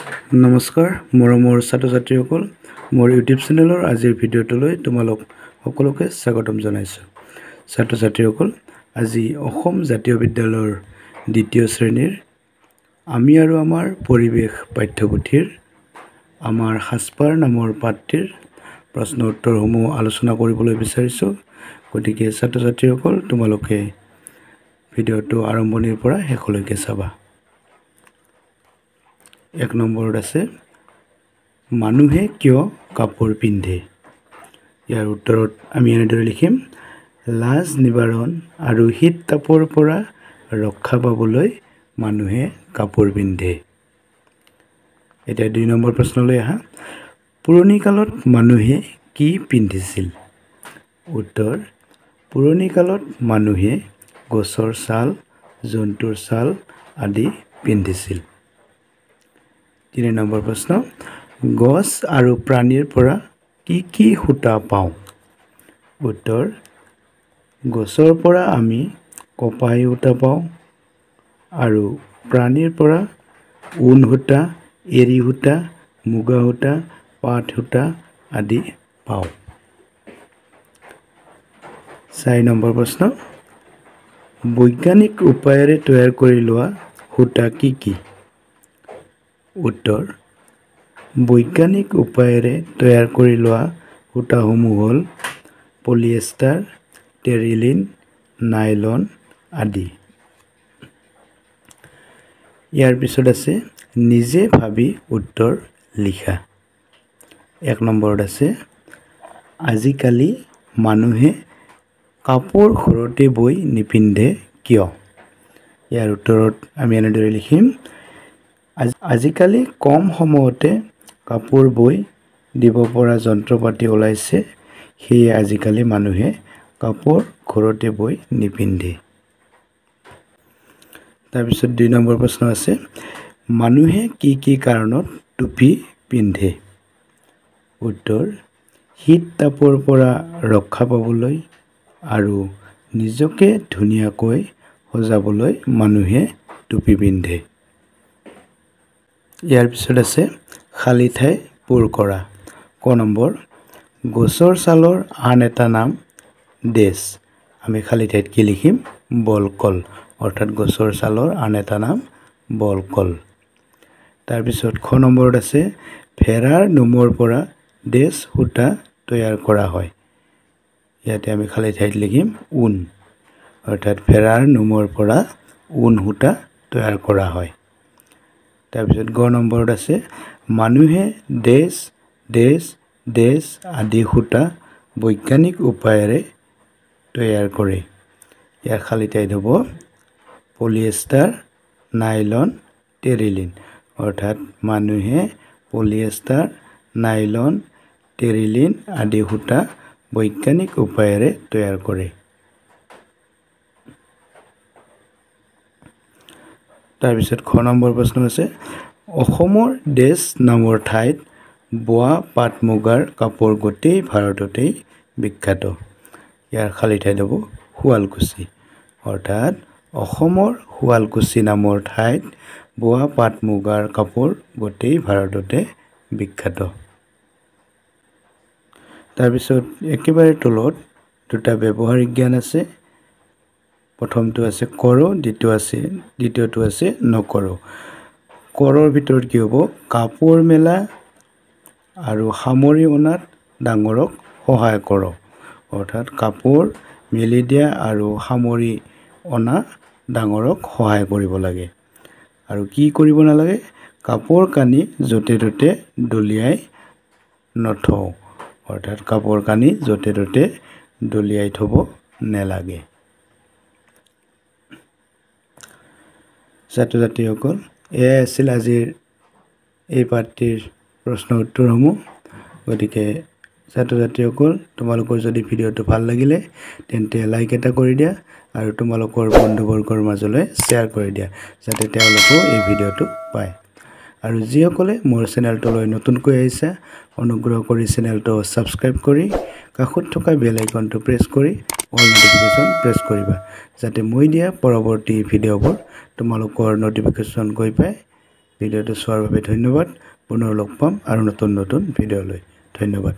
নমস্কাৰ মৰমৰ ছাত্ৰ-ছাত্ৰীসকল মোৰ ইউটিউব চেনেলৰ আজিৰ ভিডিঅ'টোলৈ তোমালোক সকলোকে স্বাগতম জনাইছোঁ। ছাত্ৰ-ছাত্ৰীসকল আজি অসম জাতীয় বিদ্যালয়ৰ দ্বিতীয় শ্ৰেণীৰ আমি আৰু আমাৰ পৰিৱেশ পাঠ্যপুথিৰ আমাৰ সাজপাৰ নামৰ পাঠটিৰ প্ৰশ্ন উত্তৰসমূহ আলোচনা কৰিবলৈ বিচাৰিছোঁ। গতিকে ছাত্ৰ-ছাত্ৰীসকল তোমালোকে ভিডিঅ'টো আৰম্ভণিৰ পৰা শেষলৈকে চাবা। 1 নম্বৰত আছে মানুহে কিয় কাপোৰ পিন্ধে? ইয়াৰ উত্তৰত আমি এনেদৰে লিখিম লাজ নিবাৰণ আৰু শীত তাপৰ পৰা ৰক্ষা পাবলৈ মানুহে কাপোৰ পিন্ধে। এতিয়া 2 নম্বৰ প্ৰশ্নলৈ আহা পুৰণি কালত মানুহে কি পিন্ধিছিল? উত্তৰ পুৰণি কালত মানুহে গছৰ ছাল, জন্তুৰ ছাল আদি পিন্ধিছিল। 3 নম্বৰ প্ৰশ্ন গছ আৰু প্ৰাণীৰ পৰা কি সূতা পাওঁ? উত্তৰ গছৰ পৰা আমি কপাহী সূতা পাওঁ আৰু প্ৰাণীৰ পৰা ঊণ সূতা, এৰী সূতা, মুগা সূতা, পাট সূতা আদি পাওঁ। 4 নম্বৰ প্ৰশ্ন বৈজ্ঞানিক উপায়েৰে তৈয়াৰ কৰি লোৱা সূতা কি? উত্তৰ বৈজ্ঞানিক উপায়েৰে তৈয়াৰ কৰি লোৱা সূতাসমূহ হ'ল পলিয়েষ্টাৰ, টেৰিলিন, নাইলন আদি। ইয়াৰ পিছত আছে নিজে ভাবি উত্তৰ লিখা। 1 নম্বৰত আছে আজিকালি মানুহে কাপোৰ ঘৰতে বৈ নিপিন্ধে কিয়? ইয়াৰ উত্তৰত আমি এনেদৰে লিখিম আজিকালি কম সময়তে কাপোৰ বৈ দিব পৰা যন্ত্ৰপাতি ওলাইছে, সেয়ে আজিকালি মানুহে কাপোৰ ঘৰতে বৈ নিপিন্ধে। তাৰপিছত 2 নম্বৰ প্ৰশ্ন আছে মানুহে কি কাৰণত টুপি পিন্ধে? উত্তৰ শীত তাপৰ পৰা ৰক্ষা পাবলৈ আৰু নিজকে ধুনীয়াকৈ সজাবলৈ মানুহে টুপি পিন্ধে। ইয়াৰ পিছত আছে খালী ঠাই পূৰ কৰা। ক নম্বৰ গছৰ ছালৰ আন এটা নাম ডেছ। আমি খালী ঠাইত কি লিখিম? বলকল, অৰ্থাৎ গছৰ ছালৰ আন এটা নাম বলকল। তাৰপিছত খ নম্বৰত আছে ভেড়াৰ নোমৰ পৰা ডেছ সূতা তৈয়াৰ কৰা হয়। ইয়াতে আমি খালী ঠাইত লিখিম ঊণ, অৰ্থাৎ ভেড়াৰ নোমৰ পৰা ঊণ সূতা তৈয়াৰ কৰা হয়। তাৰপিছত গ নম্বৰত আছে মানুহে ডেছ আদি সূতা বৈজ্ঞানিক উপায়েৰে তৈয়াৰ কৰে। ইয়াৰ খালী ঠাইত হ'ব পলিয়েষ্টাৰ, নাইলন, টেৰিলিন, অৰ্থাৎ মানুহে পলিয়েষ্টাৰ, নাইলন, টেৰিলিন আদি সূতা বৈজ্ঞানিক উপায়েৰে তৈয়াৰ কৰে। তাৰপিছত খ নম্বৰ প্ৰশ্ন আছে অসমৰ ডেছ নামৰ ঠাইত বোৱা পাট মুগাৰ কাপোৰ গোটেই ভাৰততেই বিখ্যাত। ইয়াৰ খালী ঠাইত হ'ব শুৱালকুছি, অৰ্থাৎ অসমৰ শুৱালকুছি নামৰ ঠাইত বোৱা পাট মুগাৰ কাপোৰ গোটেই ভাৰততে বিখ্যাত। তাৰপিছত একেবাৰে তলত দুটা ব্যৱহাৰিক জ্ঞান আছে। প্ৰথমটো আছে কৰোঁ, দ্বিতীয়টো আছে নকৰোঁ। কৰৰ ভিতৰত কি হ'ব কাপোৰ মেলা আৰু সামৰি অনাত ডাঙৰক সহায় কৰক, অৰ্থাৎ কাপোৰ মেলি দিয়া আৰু সামৰি অনা ডাঙৰক সহায় কৰিব লাগে। আৰু কি কৰিব নালাগে কাপোৰ কানি য'তে ত'তে দলিয়াই নথওঁ, অৰ্থাৎ কাপোৰ কানি য'তে ত'তে দলিয়াই থ'ব নালাগে। ছাত্ৰ-ছাত্ৰীসকল এয়াই আছিল আজিৰ এই পাঠটিৰ প্ৰশ্ন উত্তৰসমূহ। গতিকে ছাত্ৰ-ছাত্ৰীসকল তোমালোকৰ যদি ভিডিঅ'টো ভাল লাগিলে তেন্তে লাইক এটা কৰি দিয়া আৰু তোমালোকৰ বন্ধুবৰ্গৰ মাজলৈ শ্বেয়াৰ কৰি দিয়া যাতে তেওঁলোকেও এই ভিডিঅ'টো পায়। আৰু যিসকলে মোৰ চেনেলটোলৈ নতুনকৈ আহিছে অনুগ্ৰহ কৰি চেনেলটো ছাবস্ক্ৰাইব কৰি কাষত থকা বেল আইকনটো প্ৰেছ কৰি অল নটিফিকেশ্যন প্ৰেছ কৰিবা যাতে মই দিয়া পৰৱৰ্তী ভিডিঅ'বোৰ তোমালোকৰ নটিফিকেশ্যন গৈ পায় ভিডিঅ'টো চোৱাৰ বাবে ধন্যবাদ। পুনৰ লগ পাম আৰু নতুন ভিডিঅ'লৈ। ধন্যবাদ।